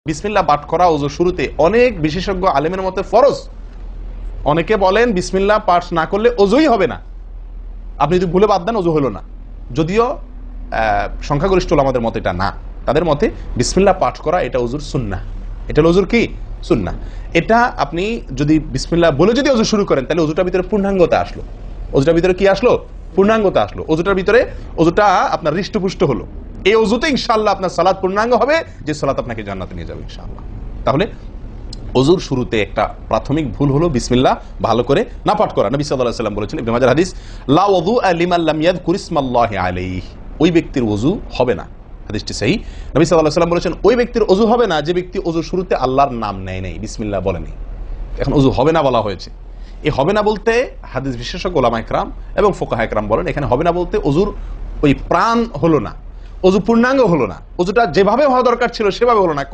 বিসমিল্লাহ পাঠ করা ওযুর শুরুতে অনেক বিশেষজ্ঞ আলেমের মতে ফরজ। অনেকে বলেন বিসমিল্লাহ পাঠ না করলে ওযুই হবে না, আপনি যদি ভুলে বাদ দেন ওযু হলো না। যদিও সংখ্যাগরিষ্ঠ ওলামাদের মতে এটা না, তাদের মতে বিসমিল্লাহ পাঠ করা এটা ওযুর সুন্নাহ। এটা হলো ওযুর কি সুন্নাহ। এটা আপনি যদি বিসমিল্লাহ বলে যদি ওযু শুরু করেন তাহলে ওযুটার ভিতরে পূর্ণাঙ্গতা আসলো। ওযুটার ভিতরে কি আসলো? পূর্ণাঙ্গতা আসলো। ওযুটার ভিতরে ওযুটা আপনার হৃষ্টপুষ্ট হলো। এই ওযুতে ইনশাআল্লাহ আপনার সালাত পূর্ণাঙ্গ হবে, যে সালাত আপনাকে জান্নাতে নিয়ে যাবে ইনশাআল্লাহ। তাহলে ওযুর শুরুতে একটা প্রাথমিক ভুল হলো বিসমিল্লাহ ভালো করে না পাঠ করা। নবী সাল্লাল্লাহু আলাইহি ওয়াসাল্লাম বলেছেন, ইবনে মাজাহ হাদিস, লা ওযুআ লিমান লাম ইয়াযকুর ইসমাল্লাহি আলাইহি, ওই ব্যক্তির ওযু হবে না। হাদিসটি সহিহ। নবী সাল্লাল্লাহু আলাইহি ওয়াসাল্লাম বলেছেন ওই ব্যক্তির ওযু হবে না যে ব্যক্তি ওযুর শুরুতে আল্লাহর নাম নেয় নাই, বিসমিল্লাহ বলেনি। এখন ওযু হবে না বলা হয়েছে। এই হবে না বলতে হাদিস বিশেষজ্ঞ উলামায়ে কেরাম এবং ফুকাহায়ে কেরাম বলেন এখানে হবে না বলতে ওযুর ওই প্রাণ হলো না, ওযু পূর্ণাঙ্গ হলো না, ওযুটা যেভাবে হওয়া দরকার ছিল সেভাবে হলো না।